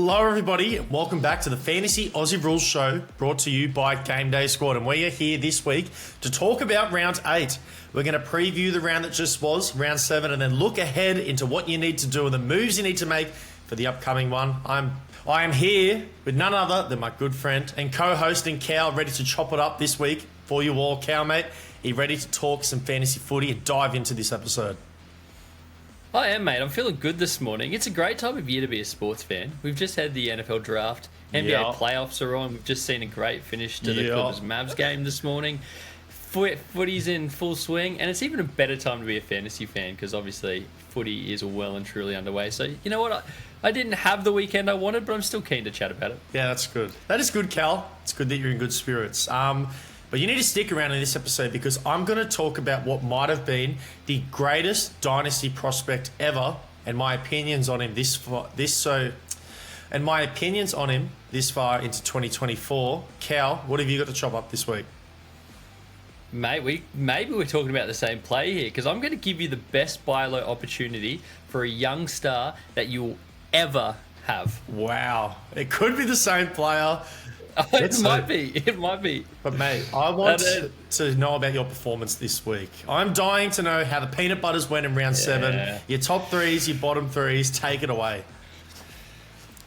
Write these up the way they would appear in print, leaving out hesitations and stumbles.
Hello everybody, and welcome back to the Fantasy Aussie Rules Show, brought to you by GameDay Squad. And we are here this week to talk about round 8. We're going to preview the round that just was, round 7, and then look ahead into what you need to do and the moves you need to make for the upcoming one. I am here with none other than my good friend and co-hosting Cal, ready to chop it up this week for you all. Cal, mate, are you ready to talk some fantasy footy and dive into this episode? I am, mate. I'm feeling good this morning. It's a great time of year to be a sports fan. We've just had the NFL draft. NBA playoffs are on. We've just seen a great finish to the Clippers-Mavs game this morning. Footy's in full swing, and it's even a better time to be a fantasy fan because obviously footy is well and truly underway. So, you know what? I didn't have the weekend I wanted, but I'm still keen to chat about it. Yeah, that's good. That is good, Cal. It's good that you're in good spirits. But you need to stick around in this episode because I'm going to talk about what might have been the greatest dynasty prospect ever, and my opinions on him this far into 2024. Cal, what have you got to chop up this week? Mate, maybe we're talking about the same play here because I'm going to give you the best buy low opportunity for a young star that you'll ever have. Wow. It could be the same player. It might be. But mate, I want to know about your performance this week. I'm dying to know how the peanut butters went in round 7. Your top threes, your bottom threes. Take it away.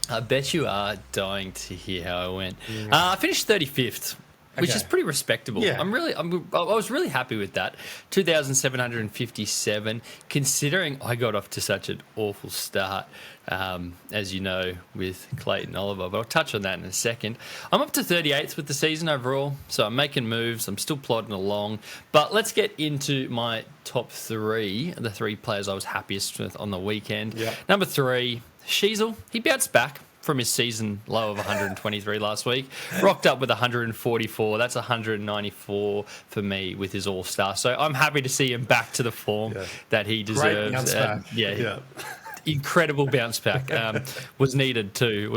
I bet you are dying to hear how I went. I finished 35th. Which is pretty respectable. Yeah. I was really happy with that. 2,757, considering I got off to such an awful start, as you know, with Clayton Oliver. But I'll touch on that in a second. I'm up to 38th with the season overall, so I'm making moves. I'm still plodding along. But let's get into my top 3, the 3 players I was happiest with on the weekend. Yep. Number 3, Sheasel. He bounced back from his season low of 123 last week, rocked up with 144. That's 194 for me with his All-Star. So I'm happy to see him back to the form that he deserves. Great bounce back. Incredible bounce back. Was needed too.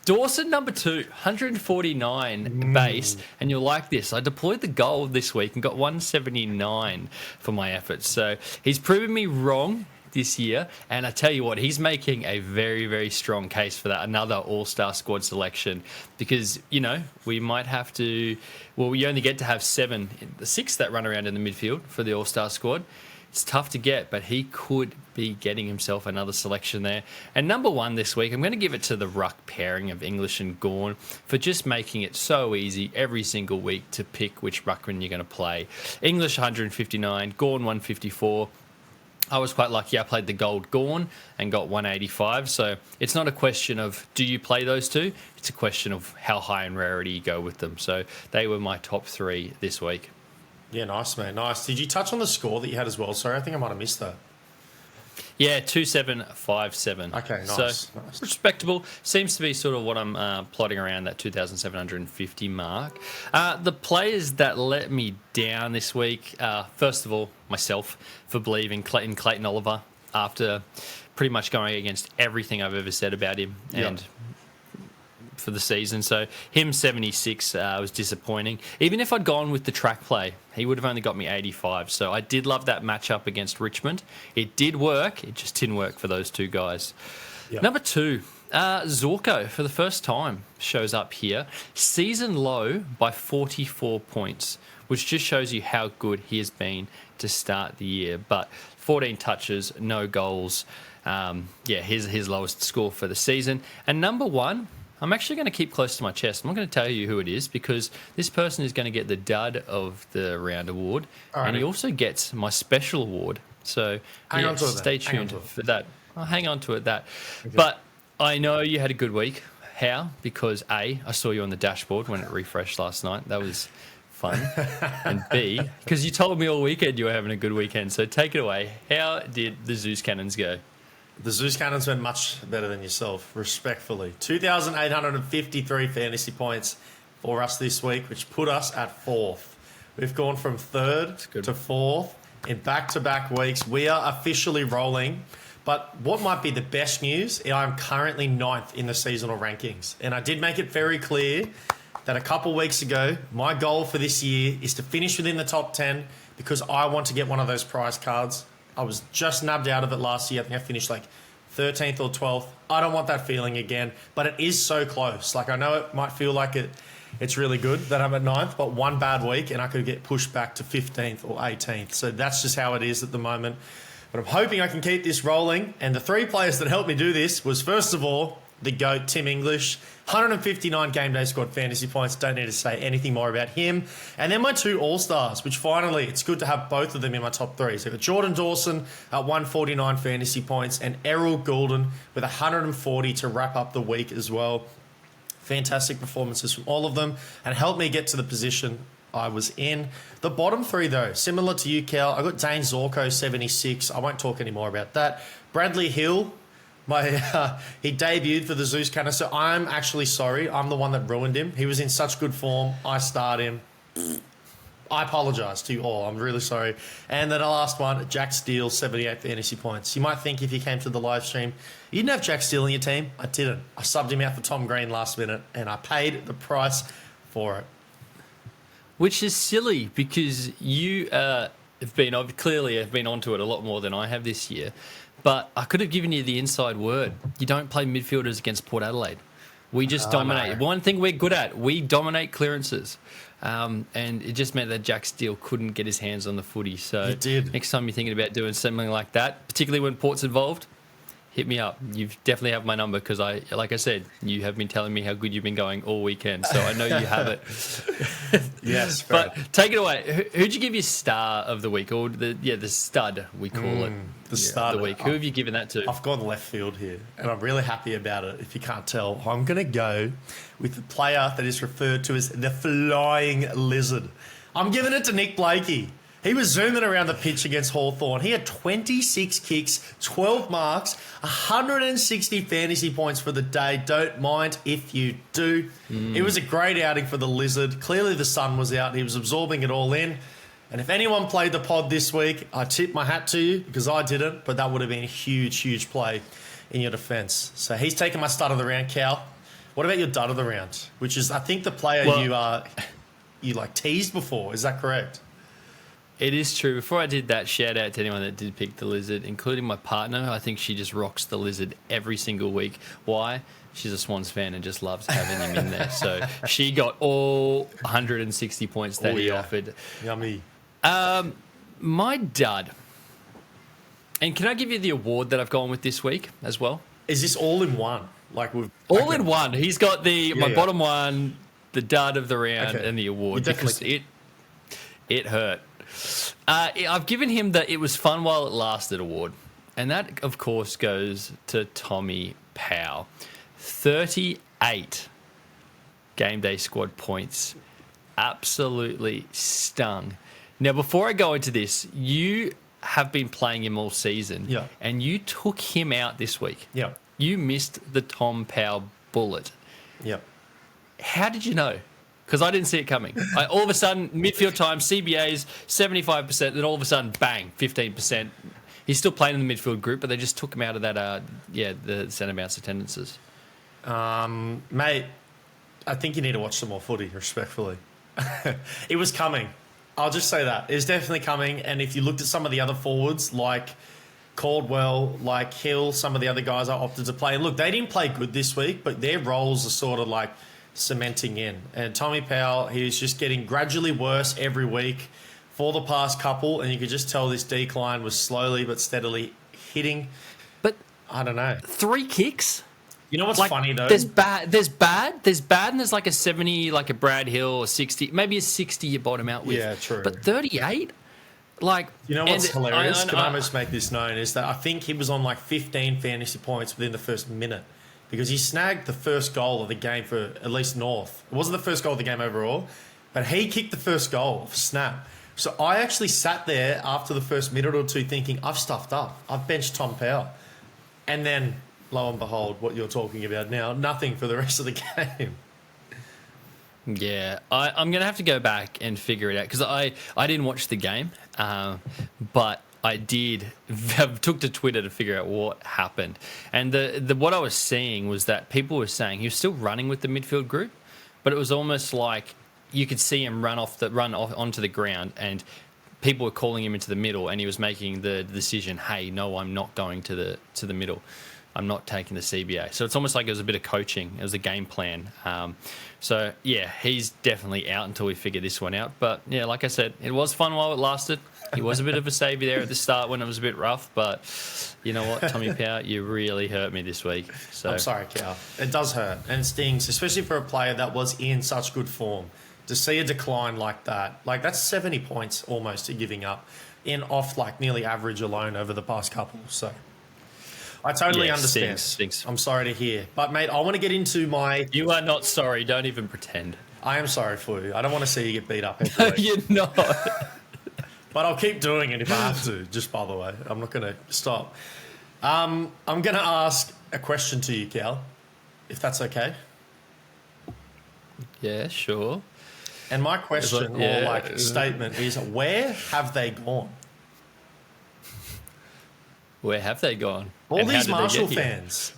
Dawson, number 2, 149 base. And you'll like this. I deployed the gold this week and got 179 for my efforts. So he's proven me wrong this year, and I tell you what, he's making a very, very strong case for that, another all-star squad selection, because, you know, we might have to, we only get to have 6 that run around in the midfield for the all-star squad. It's tough to get, but he could be getting himself another selection there. And number 1 this week, I'm going to give it to the ruck pairing of English and Gawn for just making it so easy every single week to pick which ruckman you're going to play. English 159, Gawn 154. I was quite lucky. I played the gold Gawn and got 185. So it's not a question of do you play those two? It's a question of how high in rarity you go with them. So they were my top 3 this week. Yeah, nice, man. Nice. Did you touch on the score that you had as well? Sorry, I think I might have missed that. Yeah, 2,757. Okay, nice. So nice. Respectable. Seems to be sort of what I'm plotting around that 2,750 mark. The players that let me down this week, first of all, myself for believing in Clayton Oliver after pretty much going against everything I've ever said about him and for the season. So him 76 was disappointing. Even if I'd gone with the track play, he would have only got me 85. So I did love that matchup against Richmond. It did work. It just didn't work for those 2 guys. Yep. Number 2, Zorko for the first time shows up here. Season low by 44 points, which just shows you how good he has been to start the year. But 14 touches, no goals. Here's his lowest score for the season. And number 1, I'm actually going to keep close to my chest. I'm not going to tell you who it is because this person is going to get the dud of the round award. Alrighty. And he also gets my special award. So stay tuned for that. I'll hang on to it. Okay. But I know you had a good week. How? Because A, I saw you on the dashboard when it refreshed last night. That was fun. And B, because you told me all weekend you were having a good weekend. So take it away. How did the Zeus Cannons go? The Zeus Cannons went much better than yourself, respectfully. 2,853 fantasy points for us this week, which put us at 4th. We've gone from 3rd to 4th in back-to-back weeks. We are officially rolling. But what might be the best news, I'm currently 9th in the seasonal rankings. And I did make it very clear that a couple weeks ago, my goal for this year is to finish within the top 10 because I want to get one of those prize cards. I was just nabbed out of it last year. I think I finished like 13th or 12th. I don't want that feeling again, but it is so close. Like, I know it might feel like it's really good that I'm at 9th, but one bad week and I could get pushed back to 15th or 18th. So that's just how it is at the moment. But I'm hoping I can keep this rolling. And the 3 players that helped me do this was, first of all, the GOAT, Tim English. 159 GameDay Squad fantasy points. Don't need to say anything more about him. And then my 2 All-Stars, which finally, it's good to have both of them in my top 3. So I've got Jordan Dawson at 149 fantasy points and Errol Goulden with 140 to wrap up the week as well. Fantastic performances from all of them and helped me get to the position I was in. The bottom 3, though, similar to you, Cal. I got Dane Zorko, 76. I won't talk any more about that. Bradley Hill, he debuted for the Zeus Cannon, so I'm actually sorry. I'm the one that ruined him. He was in such good form. I starred him. I apologise to you all. I'm really sorry. And then the last one, Jack Steele, 78 fantasy points. You might think if you came to the live stream, you didn't have Jack Steele in your team. I didn't. I subbed him out for Tom Green last minute, and I paid the price for it. Which is silly because you clearly have been onto it a lot more than I have this year. But I could have given you the inside word. You don't play midfielders against Port Adelaide. We just dominate. No. One thing we're good at, we dominate clearances. And it just meant that Jack Steele couldn't get his hands on the footy. So You did. Next time you're thinking about doing something like that, particularly when Port's involved, hit me up. You definitely have my number because like I said, you have been telling me how good you've been going all weekend. So I know you have it. Yes, but take it away. Who'd you give your star of the week, or the stud we call it? The stud of the week. Who have you given that to? I've gone left field here, and I'm really happy about it. If you can't tell, I'm going to go with the player that is referred to as the Flying Lizard. I'm giving it to Nick Blakey. He was zooming around the pitch against Hawthorn. He had 26 kicks, 12 marks, 160 fantasy points for the day. Don't mind if you do. It was a great outing for the Lizard. Clearly the sun was out. He was absorbing it all in. And if anyone played the pod this week, I tip my hat to you because I didn't, but that would have been a huge, huge play in your defence. So he's taken my stud of the round, Cal. What about your dud of the round? Which is, I think, the player you teased before. Is that correct? It is true. Before I did that, shout out to anyone that did pick the Lizard, including my partner. I think she just rocks the Lizard every single week. Why? She's a Swans fan and just loves having him in there. So she got all 160 points that he offered. Yummy. My dud. And can I give you the award that I've gone with this week as well? Is this all in one? All in one. He's got my bottom one, the dud of the round, and the award. Because it hurt. I've given him the "it was fun while it lasted" award, and that, of course, goes to Tommy Powell. 38 GameDay Squad points, absolutely stung. Now, before I go into this, you have been playing him all season, and you took him out this week. Yeah, you missed the Tom Powell bullet. Yeah, how did you know? Because I didn't see it coming. All of a sudden, midfield time, CBAs, 75%, then all of a sudden, bang, 15%. He's still playing in the midfield group, but they just took him out of that, the centre bounce attendances. Mate, I think you need to watch some more footy, respectfully. It was coming. I'll just say that. It was definitely coming, and if you looked at some of the other forwards, like Caldwell, like Hill, some of the other guys I opted to play, and look, they didn't play good this week, but their roles are sort of like cementing in. And Tommy Powell, he's just getting gradually worse every week for the past couple, and you could just tell this decline was slowly but steadily hitting. But I don't know. 3 kicks? You know what's funny though? There's bad, and there's like a 70, like a Brad Hill, a 60, maybe a 60 you bottom out with. Yeah, true. But 38? Like, you know what's hilarious? Can I almost make this known? Is that I think he was on like 15 fantasy points within the first minute. Because he snagged the first goal of the game for at least North. It wasn't the first goal of the game overall, but he kicked the first goal off snap. So I actually sat there after the first minute or two thinking, I've stuffed up. I've benched Tom Powell. And then, lo and behold, what you're talking about now, nothing for the rest of the game. Yeah, I'm going to have to go back and figure it out because I didn't watch the game, but I took to Twitter to figure out what happened. And what I was seeing was that people were saying he was still running with the midfield group, but it was almost like you could see him run off onto the ground, and people were calling him into the middle, and he was making the decision, hey, no, I'm not going to the middle. I'm not taking the CBA. So it's almost like it was a bit of coaching. It was a game plan. So, yeah, he's definitely out until we figure this one out. But, yeah, like I said, it was fun while it lasted. He was a bit of a saviour there at the start when it was a bit rough. But you know what, Tommy Power, you really hurt me this week. So I'm sorry, Cal. It does hurt. And it stings, especially for a player that was in such good form. To see a decline like that, like that's 70 points almost to giving up in off like nearly average alone over the past couple. So I totally understand. Stinks. I'm sorry to hear. But, mate, I want to get into my... You are not sorry. Don't even pretend. I am sorry for you. I don't want to see you get beat up every No, week. you're not. But I'll keep doing it if I have to, just by the way. I'm not going to stop. I'm going to ask a question to you, Cal, if that's okay. Yeah, sure. And my question statement is, where have they gone? Where have they gone? All And how these did they Marshall get here? fans.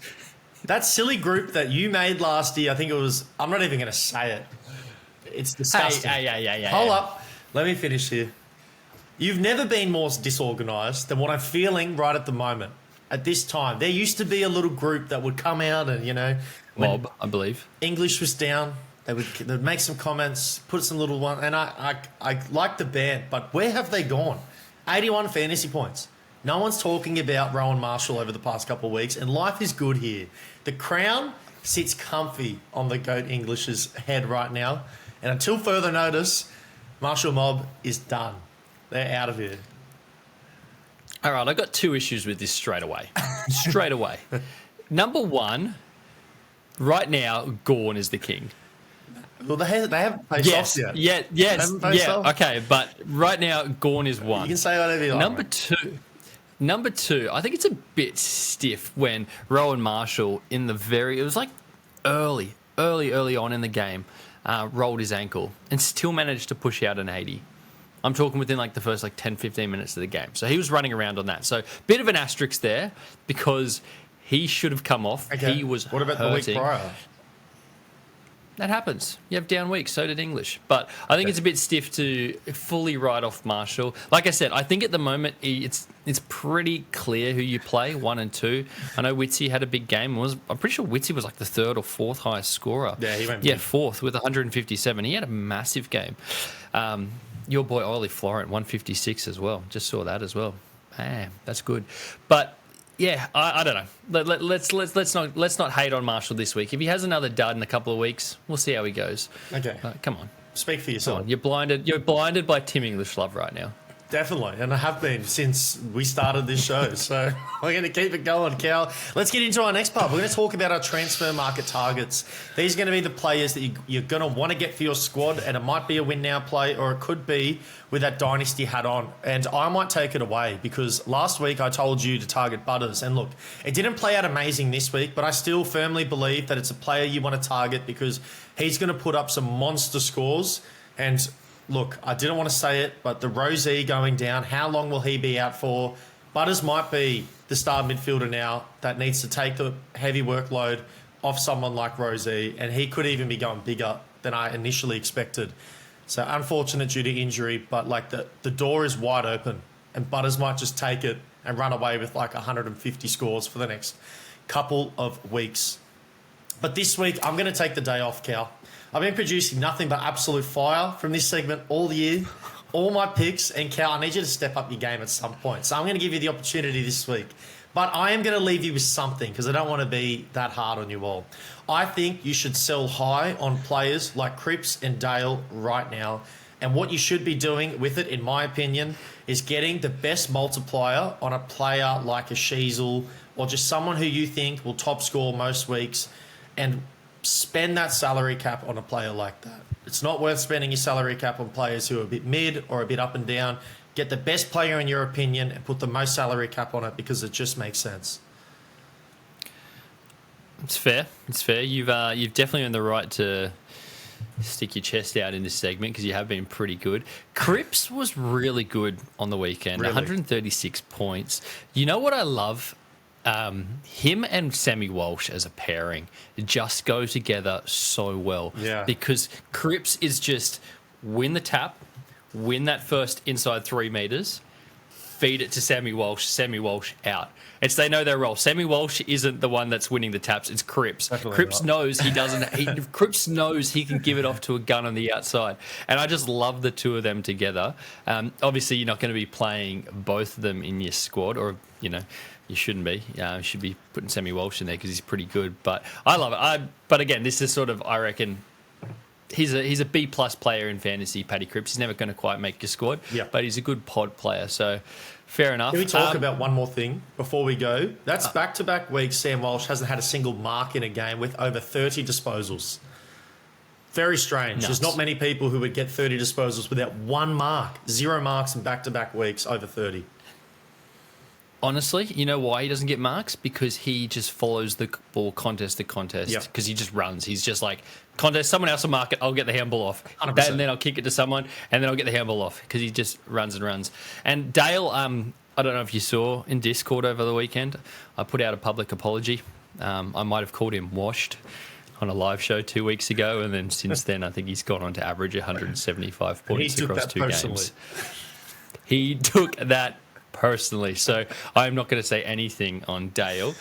That silly group that you made last year, I think it was... I'm not even going to say it. It's disgusting. Hey. Hold up. Let me finish here. You've never been more disorganised than what I'm feeling right at the moment. At this time. There used to be a little group that would come out and, when Mob, I believe. English was down, they'd make some comments, put some little one... And I like the band, but where have they gone? 81 fantasy points. No one's talking about Rowan Marshall over the past couple of weeks, and life is good here. The crown sits comfy on the GOAT English's head right now, and until further notice, Marshall Mob is done. They're out of here. All right, I've got two issues with this straight away. Number one, right now, Gorn is the king. Well, they haven't faced off yet. Yes. Okay, but right now, Gorn is one. You can say whatever you like. Number two, I think it's a bit stiff when Rowan Marshall it was like early on in the game, rolled his ankle and still managed to push out an 80. I'm talking within like the first 10, 15 minutes of the game. So he was running around on that. So bit of an asterisk there because he should have come off. Okay. He was What about hurting. the week prior? That happens. You have down weeks. So did English. But I think it's a bit stiff to fully write off Marshall. Like I said, I think at the moment it's pretty clear who you play, 1 and 2. I know Witsy had a big game. I'm pretty sure Witsy was like the 3rd or 4th highest scorer. Yeah, he went Yeah, big. 4th with 157. He had a massive game. Your boy Ollie Florent, 156 as well. Just saw that as well. Man, that's good. But yeah, I don't know. Let's not hate on Marshall this week. If he has another dud in a couple of weeks, we'll see how he goes. Okay. Come on. Speak for Come yourself. on. You're blinded by Tim English love right now. Definitely, and I have been since we started this show. So we're going to keep it going, Cal. Let's get into our next part. We're going to talk about our transfer market targets. These are going to be the players that you're going to want to get for your squad, and it might be a win now play, or it could be with that dynasty hat on. And I might take it away because last week I told you to target Butters, and look, it didn't play out amazing this week, but I still firmly believe that it's a player you want to target because he's going to put up some monster scores. And look, I didn't want to say it, but the Rosie going down, how long will he be out for? Butters might be the star midfielder now that needs to take the heavy workload off someone like Rosie, and he could even be going bigger than I initially expected. So unfortunate due to injury, but the door is wide open, and Butters might just take it and run away with 150 scores for the next couple of weeks. But this week, I'm going to take the day off, Cal. I've been producing nothing but absolute fire from this segment all year, all my picks, and Cal, I need you to step up your game at some point. So I'm going to give you the opportunity this week. But I am going to leave you with something because I don't want to be that hard on you all. I think you should sell high on players like Cripps and Dale right now. And what you should be doing with it, in my opinion, is getting the best multiplier on a player like a Sheasel or just someone who you think will top score most weeks and spend that salary cap on a player like that. It's not worth spending your salary cap on players who are a bit mid or a bit up and down. Get the best player in your opinion and put the most salary cap on it because it just makes sense. It's fair. You've definitely earned the right to stick your chest out in this segment because you have been pretty good. Cripps was really good on the weekend. Really? 136 points. You know what I love? Him and Sammy Walsh as a pairing just go together so well. Yeah. Because Cripps is just win the tap, win that first inside 3 meters, feed it to Sammy Walsh out. They know their role. Sammy Walsh isn't the one that's winning the taps. It's Cripps. Cripps knows he doesn't. Cripps knows he can give it off to a gun on the outside, and I just love the two of them together. Obviously, you're not going to be playing both of them in your squad, or you shouldn't be. You should be putting Sammy Walsh in there because he's pretty good. But I love it. But again, this is sort of, I reckon, he's a B+ player in fantasy, Paddy Cripps. He's never going to quite make your squad, but he's a good pod player. So fair enough. Can we talk about one more thing before we go? That's back-to-back weeks Sam Walsh hasn't had a single mark in a game with over 30 disposals. Very strange. Nuts. There's not many people who would get 30 disposals without one mark. 0 marks in back-to-back weeks over 30. Honestly, you know why he doesn't get marks? Because he just follows the ball contest to contest. Because he just runs. He's just like, contest, someone else will mark it, I'll get the handball off. 100%. And then I'll kick it to someone, and then I'll get the handball off. Because he just runs and runs. And Dale, I don't know if you saw in Discord over the weekend, I put out a public apology. I might have called him washed on a live show 2 weeks ago, and then since then I think he's gone on to average 175 points across 2 games. He took that personally, so I'm not going to say anything on Dale.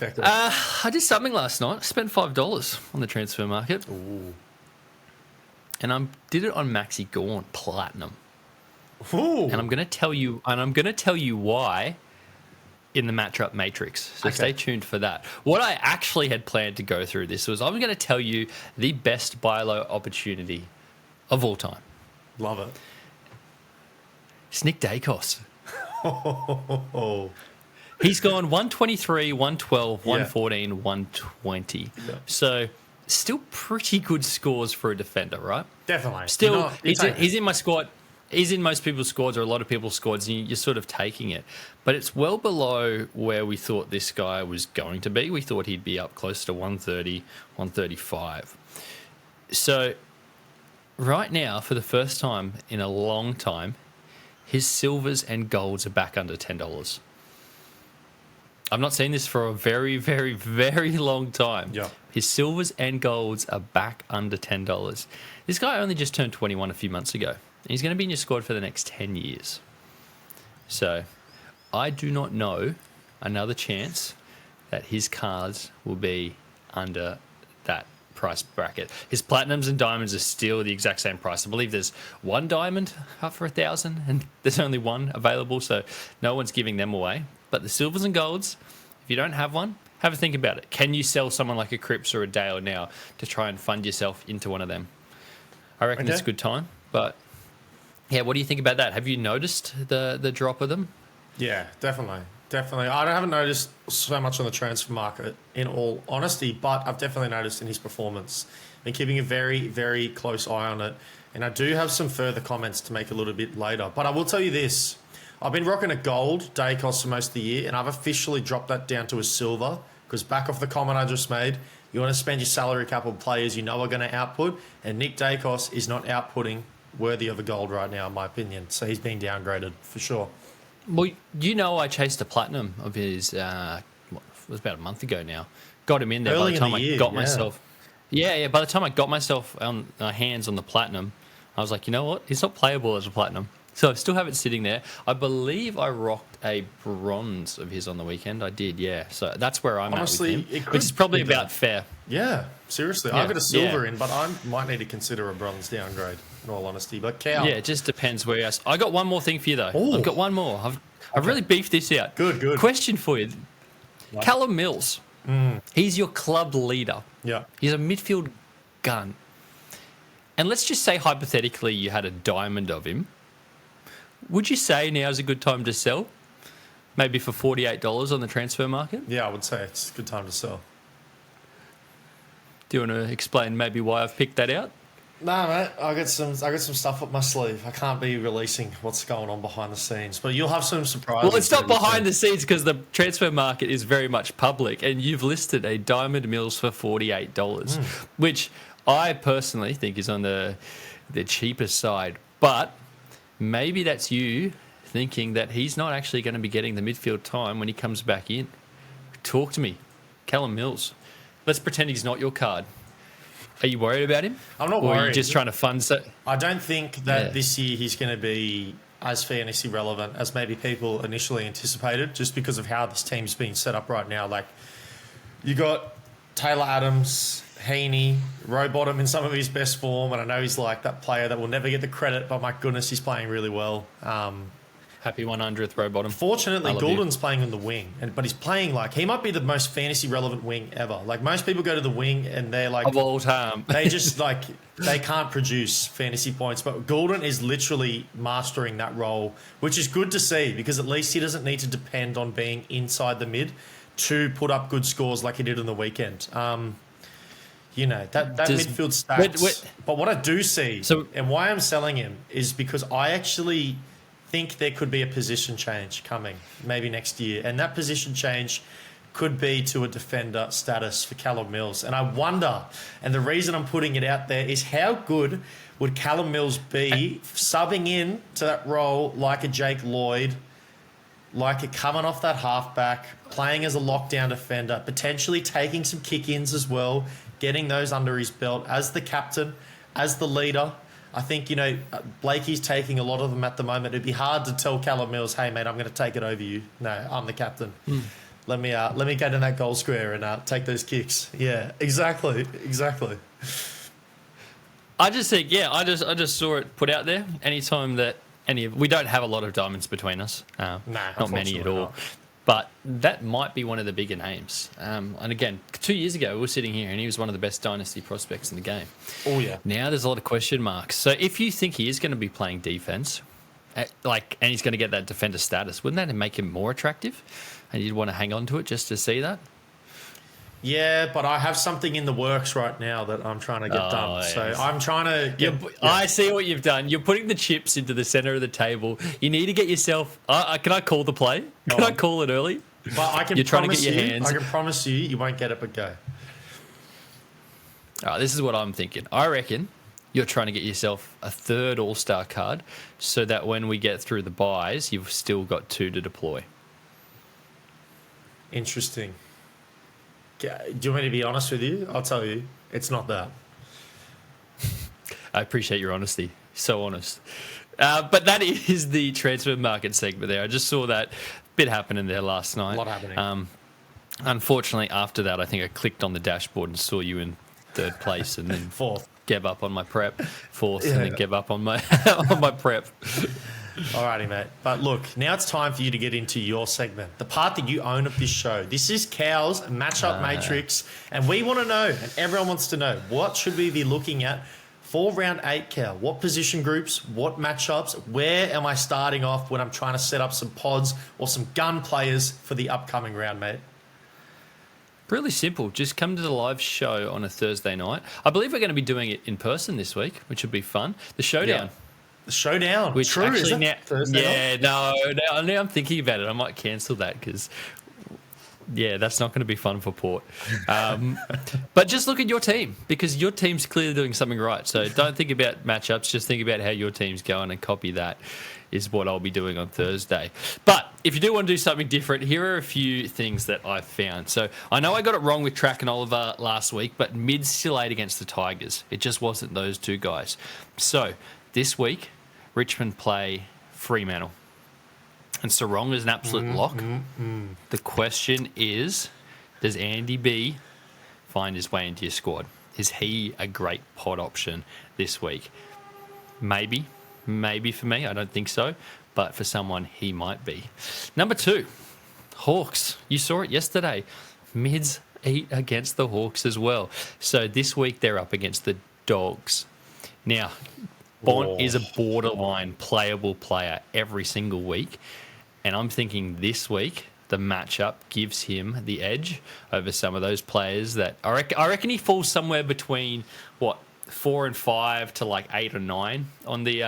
I did something last night. I spent $5 on the transfer market. Ooh. And I did it on Maxi Gorn Platinum. Ooh. And I'm going to tell you why in the matchup matrix. So stay tuned for that. What I actually had planned to go through this was I'm going to tell you the best buy low opportunity of all time. Love it. It's Nick Daicos. He's gone 123, 112, 114, 120. Yeah. So still pretty good scores for a defender, right? Definitely. Still, he's in my squad. He's in most people's squads or a lot of people's squads, and you're sort of taking it. But it's well below where we thought this guy was going to be. We thought he'd be up close to 130, 135. So right now, for the first time in a long time, his silvers and golds are back under $10. I've not seen this for a very, very, very long time. Yeah. His silvers and golds are back under $10. This guy only just turned 21 a few months ago. He's going to be in your squad for the next 10 years. So I do not know another chance that his cards will be under that price bracket. His platinums and diamonds are still the exact same price. I believe there's one diamond up for $1,000 and there's only one available, so no one's giving them away. But the silvers and golds, if you don't have one, have a think about it. Can you sell someone like a Cripps or a Dale now to try and fund yourself into one of them? I reckon it's a good time. But yeah, what do you think about that? Have you noticed the drop of them? Yeah, definitely. I haven't noticed so much on the transfer market, in all honesty, but I've definitely noticed in his performance. Been keeping a very, very close eye on it. And I do have some further comments to make a little bit later. But I will tell you this. I've been rocking a gold Daicos for most of the year, and I've officially dropped that down to a silver, because back off the comment I just made, you want to spend your salary cap on players you know are going to output, and Nick Daicos is not outputting worthy of a gold right now, in my opinion. So he's being downgraded for sure. Well, you know, I chased a platinum of his, it was about a month ago now. Got him in there. Early by the time I got myself. By the time I got myself on hands on the platinum, I was like, you know what? He's not playable as a platinum. So I still have it sitting there. I believe I rocked a bronze of his on the weekend. I did, yeah. So that's where I'm at with him, which is probably about fair. Yeah, seriously. I've got a silver in, but I might need to consider a bronze downgrade, in all honesty. But Cal. Yeah, it just depends where you are. I got one more thing for you, though. Ooh. I've got one more. I've really beefed this out. Good. Question for you. Callum Mills. He's your club leader. Yeah. He's a midfield gun. And let's just say, hypothetically, you had a diamond of him. Would you say now's a good time to sell? Maybe for $48 on the transfer market? Yeah, I would say it's a good time to sell. Do you want to explain maybe why I've picked that out? Nah, mate. I got some stuff up my sleeve. I can't be releasing what's going on behind the scenes, but you'll have some surprises. Well, it's not behind the scenes because the transfer market is very much public, and you've listed a Diamond Mills for $48, which I personally think is on the cheapest side. But maybe that's you thinking that he's not actually going to be getting the midfield time when he comes back in. Talk to me. Callum Mills. Let's pretend he's not your card. Are you worried about him? I'm not worried. Or worried. are you just trying to fund... I don't think that this year he's going to be as fantasy relevant as maybe people initially anticipated, just because of how this team's been set up right now. Like, you got Taylor Adams, Heaney, Rowbottom in some of his best form, and I know he's like that player that will never get the credit, but my goodness, he's playing really well. Happy 100th Rowbottom. Fortunately, Goulden's playing on the wing, but he's playing like he might be the most fantasy relevant wing ever. Like, most people go to the wing and they're like of all time. they just like they can't produce fantasy points, but Goulden is literally mastering that role, which is good to see because at least he doesn't need to depend on being inside the mid to put up good scores like he did on the weekend. You know, that midfield stacks. But what I do see, and why I'm selling him, is because I actually think there could be a position change coming maybe next year, and that position change could be to a defender status for Callum Mills. And I wonder, and the reason I'm putting it out there is how good would Callum Mills be subbing in to that role like a Jake Lloyd, like a coming off that halfback, playing as a lockdown defender, potentially taking some kick-ins as well, getting those under his belt as the captain, as the leader. I think, you know, Blakey's taking a lot of them at the moment. It'd be hard to tell Callum Mills, hey, mate, I'm going to take it over you. No, I'm the captain. Let me get in that goal square and take those kicks. Yeah, exactly. I just think, I just saw it put out there. Anytime that we don't have a lot of diamonds between us. Not many at all. Not. But that might be one of the bigger names. And again, 2 years ago, we were sitting here and he was one of the best dynasty prospects in the game. Oh, yeah. Now there's a lot of question marks. So if you think he is going to be playing defense, and he's going to get that defender status, wouldn't that make him more attractive? And you'd want to hang on to it just to see that? Yeah, but I have something in the works right now that I'm trying to get done. Yes. So I'm trying to get... I see what you've done. You're putting the chips into the center of the table. You need to get yourself... can I call the play? Can I call it early? But I can promise you won't get it, but go. All right, this is what I'm thinking. I reckon you're trying to get yourself a third all-star card so that when we get through the buys, you've still got 2 to deploy. Interesting. Do you want me to be honest with you? I'll tell you, it's not that. I appreciate your honesty. So honest. But that is the transfer market segment there. I just saw that bit happening there last night. A lot happening. Unfortunately, after that, I think I clicked on the dashboard and saw you in 3rd place and then fourth. Gave up on my prep. 4th, and then gave up on my on my prep. Alrighty, mate. But look, now it's time for you to get into your segment, the part that you own of this show. This is Cal's matchup matrix, and we want to know, and everyone wants to know, what should we be looking at for round 8, Cal? What position groups, what matchups, where am I starting off when I'm trying to set up some pods or some gun players for the upcoming round, mate? Really simple. Just come to the live show on a Thursday night. I believe we're going to be doing it in person this week, which would be fun. The Showdown. Yeah. The Showdown. Which True, actually is that Thursday night? now I'm thinking about it. I might cancel that because, that's not going to be fun for Port. But just look at your team because your team's clearly doing something right. So don't think about matchups. Just think about how your team's going and copy that is what I'll be doing on Thursday. But if you do want to do something different, here are a few things that I've found. So I know I got it wrong with Track and Oliver last week, but mid's still 8 against the Tigers. It just wasn't those two guys. So this week, Richmond play Fremantle. And Sarong is an absolute lock. The question is, does Andy B find his way into your squad? Is he a great pod option this week? Maybe for me. I don't think so. But for someone, he might be. Number 2, Hawks. You saw it yesterday. Mids eat against the Hawks as well. So this week, they're up against the Dogs. Now, Bont is a borderline playable player every single week. And I'm thinking this week, the matchup gives him the edge over some of those players that I reckon he falls somewhere between 4 and 5 to like 8 or 9 on the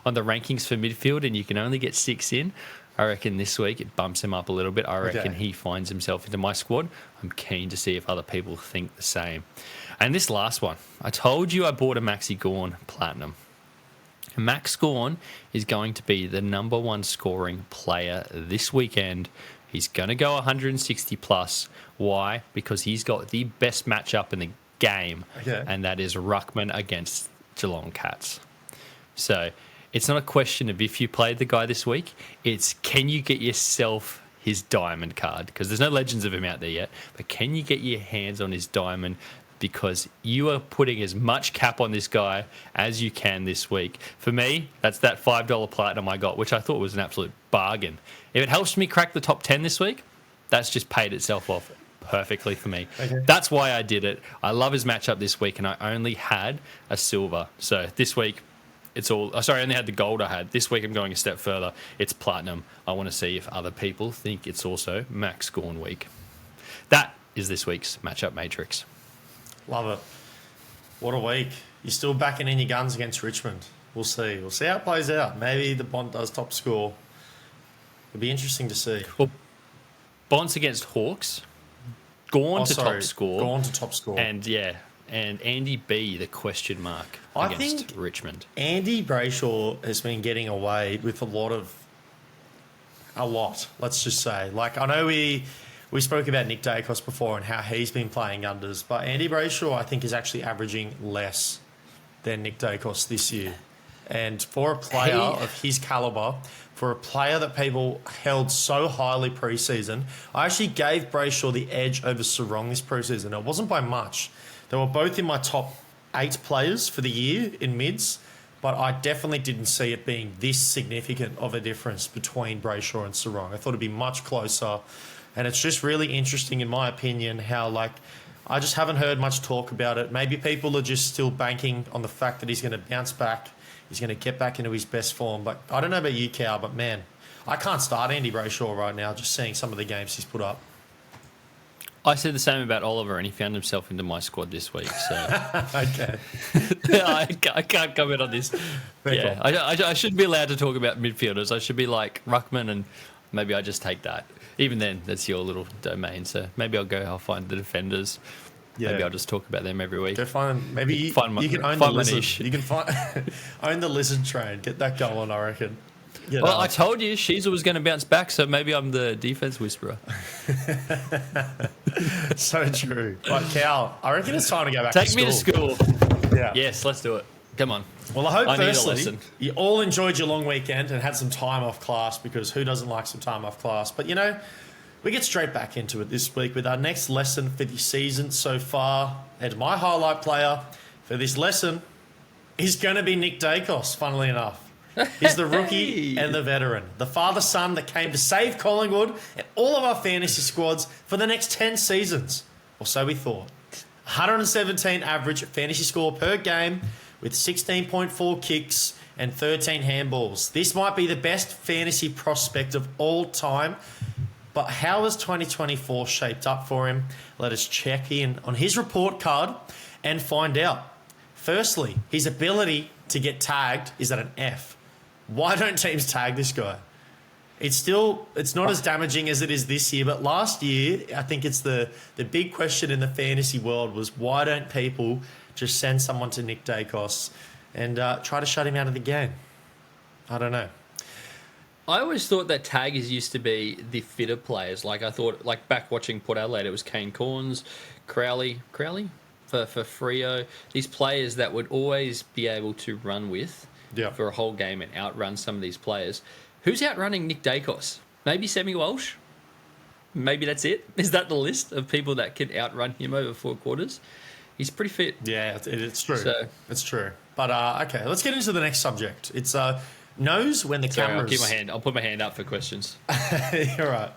rankings for midfield, and you can only get 6 in. I reckon this week it bumps him up a little bit. I reckon he finds himself into my squad. I'm keen to see if other people think the same. And this last one, I told you I bought a Maxi Gawn Platinum. Max Gawn is going to be the number 1 scoring player this weekend. He's going to go 160 plus. Why? Because he's got the best matchup in the game, and that is Ruckman against Geelong Cats. So it's not a question of if you played the guy this week. It's can you get yourself his diamond card? Because there's no legends of him out there yet. But can you get your hands on his diamond? Because you are putting as much cap on this guy as you can this week. For me, that's that $5 platinum I got, which I thought was an absolute bargain. If it helps me crack the top 10 this week, that's just paid itself off perfectly for me. Okay. That's why I did it. I love his matchup this week, and I only had a silver. So this week, it's all... I only had the gold I had. This week, I'm going a step further. It's platinum. I want to see if other people think it's also Max Gorn week. That is this week's matchup matrix. Love it. What a week. You're still backing in your guns against Richmond. We'll see. We'll see how it plays out. Maybe the Bont does top score. It'll be interesting to see. Well, Bont's against Hawks. Gorn to top score. Gorn to top score. And Andy B, the question mark against Richmond. Andy Brayshaw has been getting away with a lot, let's just say. Like, I know we spoke about Nick Daicos before and how he's been playing unders, but Andy Brayshaw, I think, is actually averaging less than Nick Daicos this year. And for a player of his calibre, for a player that people held so highly pre-season, I actually gave Brayshaw the edge over Sarong this pre-season. It wasn't by much. They were both in my top 8 players for the year in mids, but I definitely didn't see it being this significant of a difference between Brayshaw and Sarong. I thought it'd be much closer. And it's just really interesting, in my opinion, how, I just haven't heard much talk about it. Maybe people are just still banking on the fact that he's going to bounce back. He's going to get back into his best form. But I don't know about you, Cal, but, man, I can't start Andy Brayshaw right now just seeing some of the games he's put up. I said the same about Oliver, and he found himself into my squad this week. So okay. I can't comment on this. Yeah, I shouldn't be allowed to talk about midfielders. I should be like Ruckman, and maybe I just take that. Even then, that's your little domain. So maybe I'll find the defenders. Yeah. Maybe I'll just talk about them every week. Go find maybe you can own the lizard. You can own the lizard train. Get that going, I reckon. Well, I told you Sheezel was going to bounce back, so maybe I'm the defense whisperer. So true. But Cal, I reckon it's time to go back to school. Take me to school. Yeah. Yes, let's do it. Come on. Well, I hope firstly you all enjoyed your long weekend and had some time off class, because who doesn't like some time off class? But, we get straight back into it this week with our next lesson for the season so far. And my highlight player for this lesson is going to be Nick Daicos, funnily enough. He's the rookie and the veteran, the father-son that came to save Collingwood and all of our fantasy squads for the next 10 seasons. Or so we thought. 117 average fantasy score per game with 16.4 kicks and 13 handballs. This might be the best fantasy prospect of all time. But how has 2024 shaped up for him? Let us check in on his report card and find out. Firstly, his ability to get tagged is at an F. Why don't teams tag this guy? It's not as damaging as it is this year, but last year, I think it's the big question in the fantasy world was, why don't people just send someone to Nick Daicos and try to shut him out of the game? I don't know. I always thought that taggers used to be the fitter players. I thought, back watching Port Adelaide, it was Kane Corns, Crowley for Freo. These players that would always be able to run with for a whole game and outrun some of these players. Who's outrunning Nick Daicos? Maybe Sammy Walsh? Maybe that's it? Is that the list of people that can outrun him over 4 quarters? He's pretty fit. Yeah, it's true. It's true. But, okay, let's get into the next subject. It's knows when the cameras... I'll put my hand up for questions. You're right.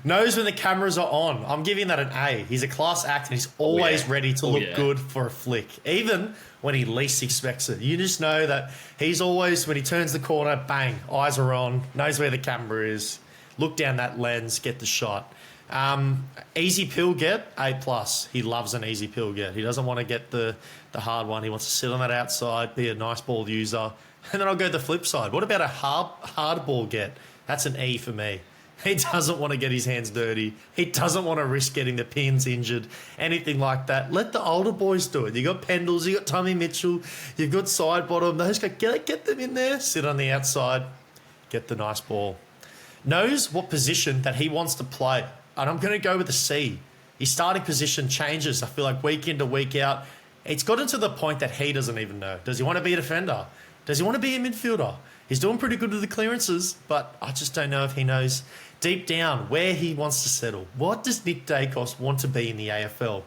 Knows when the cameras are on. I'm giving that an A. He's a class act and he's always ready to look good for a flick, even when he least expects it. You just know that he's always, when he turns the corner, bang, eyes are on, knows where the camera is, look down that lens, get the shot. Easy pill get, A+. He loves an easy pill get. He doesn't want to get the hard one. He wants to sit on that outside, be a nice ball user. And then I'll go the flip side. What about a hard ball get? That's an E for me. He doesn't want to get his hands dirty. He doesn't want to risk getting the pins injured, anything like that. Let the older boys do it. You got Pendles, you got Tommy Mitchell, you've got Sidebottom. Those guys, get them in there, sit on the outside, get the nice ball. Knows what position that he wants to play. And I'm going to go with a C. His starting position changes, I feel like, week in to week out. It's gotten to the point that he doesn't even know. Does he want to be a defender? Does he want to be a midfielder? He's doing pretty good with the clearances, but I just don't know if he knows deep down where he wants to settle. What does Nick Daicos want to be in the AFL?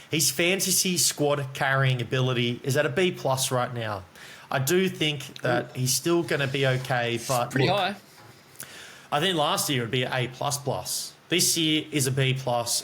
His fantasy squad carrying ability is at a B+ right now. I do think that he's still going to be okay, but Pretty high. I think last year it would be an A++. This year is a B+,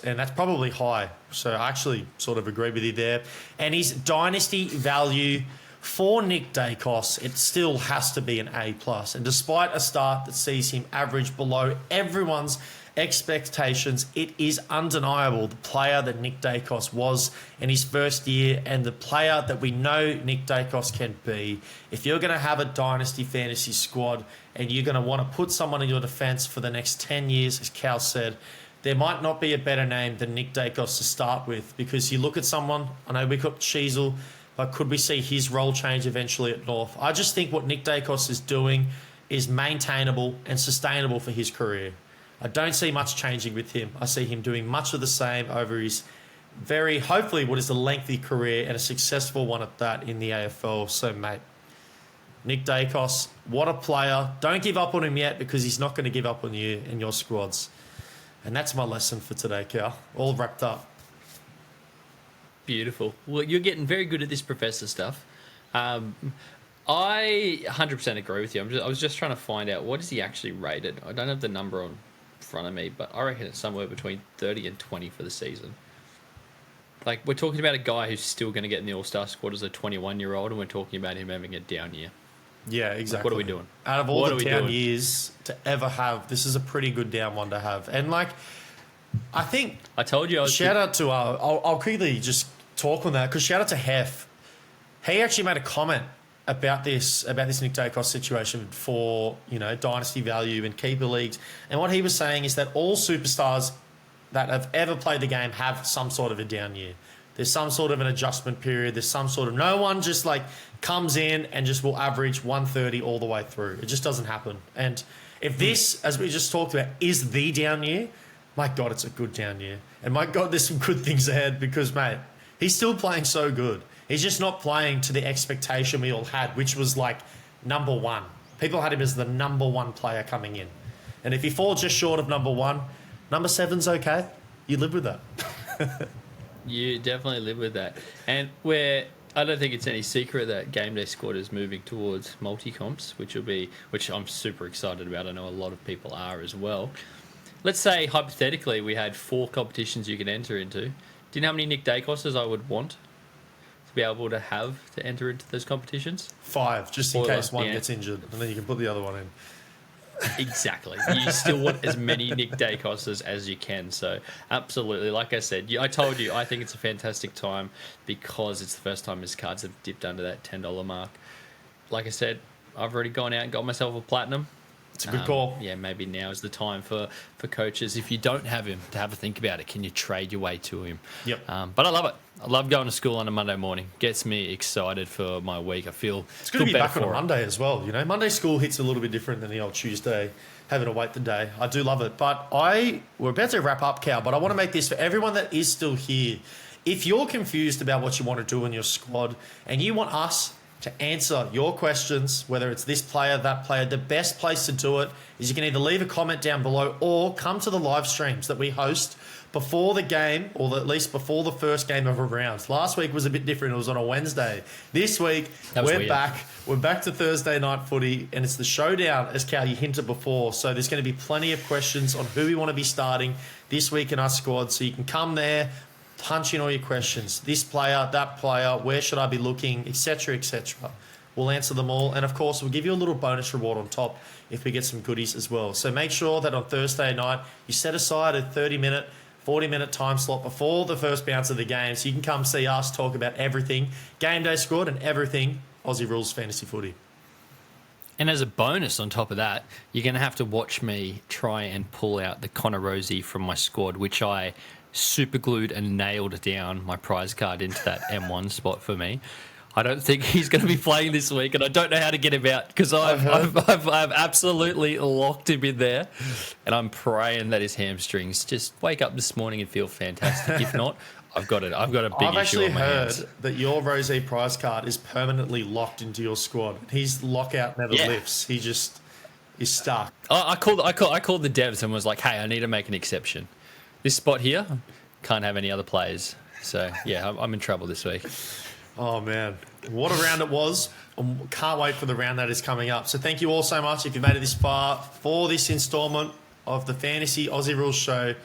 and that's probably high. So I actually sort of agree with you there. And his dynasty value for Nick Daicos, it still has to be an A+. And despite a start that sees him average below everyone's expectations, it is undeniable the player that Nick Daicos was in his first year and the player that we know Nick Daicos can be. If you're going to have a dynasty fantasy squad and you're going to want to put someone in your defense for the next 10 years, as Cal said, there might not be a better name than Nick Daicos to start with, because you look at someone, I know we got Sheasel, but could we see his role change eventually at North? I just think what Nick Daicos is doing is maintainable and sustainable for his career. I don't see much changing with him. I see him doing much of the same over his hopefully what is a lengthy career and a successful one at that in the AFL. So, mate, Nick Daicos, what a player. Don't give up on him yet, because he's not going to give up on you and your squads. And that's my lesson for today, Cal. All wrapped up. Beautiful. Well, you're getting very good at this professor stuff. I 100% agree with you. I was just trying to find out, what is he actually rated? I don't have the number on front of me, but I reckon it's somewhere between 30 and 20 for the season. Like, we're talking about a guy who's still going to get in the All-Star squad as a 21-year-old, and we're talking about him having a down year. Yeah, exactly. Like, what are we doing? Out of all the down years to ever have, this is a pretty good down one to have. And, like, I think... I told you I was... Shout out to... I'll quickly just talk on that, because shout out to Hef. He actually made a comment about this Nick Daicos situation for, dynasty value and keeper leagues. And what he was saying is that all superstars that have ever played the game have some sort of a down year. There's some sort of an adjustment period. There's some sort of... No one just, comes in and just will average 130 all the way through. It just doesn't happen. And if this, as we just talked about, is the down year, my God, it's a good down year. And my God, there's some good things ahead, because, mate, he's still playing so good. He's just not playing to the expectation we all had, which was number one. People had him as the number one player coming in. And if he falls just short of number one, number 7's okay. You live with that. You definitely live with that. And I don't think it's any secret that GameDay Squad is moving towards multi-comps, which I'm super excited about. I know a lot of people are as well. Let's say, hypothetically, we had 4 competitions you could enter into. Do you know how many Nick Daicoses I would want to be able to have to enter into those competitions? 5, just in case one gets injured, and then you can put the other one in. Exactly. You still want as many Nick Daicoses as you can. So, absolutely. Like I said, I told you, I think it's a fantastic time, because it's the first time his cards have dipped under that $10 mark. Like I said, I've already gone out and got myself a platinum. It's a good call. Yeah, maybe now is the time for coaches, if you don't have him, to have a think about it. Can you trade your way to him? Yep. But I love it. I love going to school on a Monday morning. Gets me excited for my week. I feel it's good to be back on a Monday as well. Monday school hits a little bit different than the old Tuesday, having to wait the day. I do love it. But we're about to wrap up, Cal, but I want to make this for everyone that is still here. If you're confused about what you want to do in your squad and you want us to answer your questions, whether it's this player, that player, the best place to do it is you can either leave a comment down below or come to the live streams that we host before the game, or at least before the first game of a round. Last week was a bit different. It was on a Wednesday. This week, we're back. We're back to Thursday night footy, and it's the showdown, as Cal, you hinted before. So there's going to be plenty of questions on who we want to be starting this week in our squad. So you can come there, punch in all your questions. This player, that player, where should I be looking, etc., etc. We'll answer them all. And, of course, we'll give you a little bonus reward on top if we get some goodies as well. So make sure that on Thursday night you set aside a 30-minute, 40-minute time slot before the first bounce of the game so you can come see us talk about everything GameDay Squad and everything Aussie Rules Fantasy Footy. And as a bonus on top of that, you're going to have to watch me try and pull out the Connor Rosie from my squad, which I super glued and nailed down my prize card into that M1 spot for me. I don't think he's going to be playing this week, and I don't know how to get him out because I've absolutely locked him in there, and I'm praying that his hamstrings just wake up this morning and feel fantastic. If not, I've got a big issue on my hands. I've actually heard that your Rose prize card is permanently locked into your squad. His lockout never lifts. He just is stuck. I called the devs and was like, hey, I need to make an exception. This spot here can't have any other players. So, yeah, I'm in trouble this week. Oh, man. What a round it was. Can't wait for the round that is coming up. So thank you all so much if you made it this far for this installment of the Fantasy Aussie Rules Show,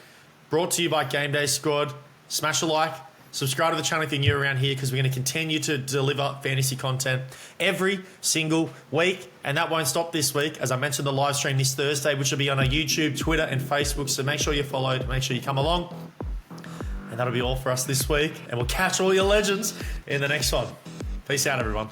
brought to you by GameDay Squad. Smash a like, subscribe to the channel if you're new around here, because we're going to continue to deliver fantasy content every single week, and that won't stop this week. As I mentioned, the live stream this Thursday, which will be on our YouTube, Twitter, and Facebook, so make sure you're followed, make sure you come along. And that'll be all for us this week, and we'll catch all your legends in the next one. Peace out, everyone.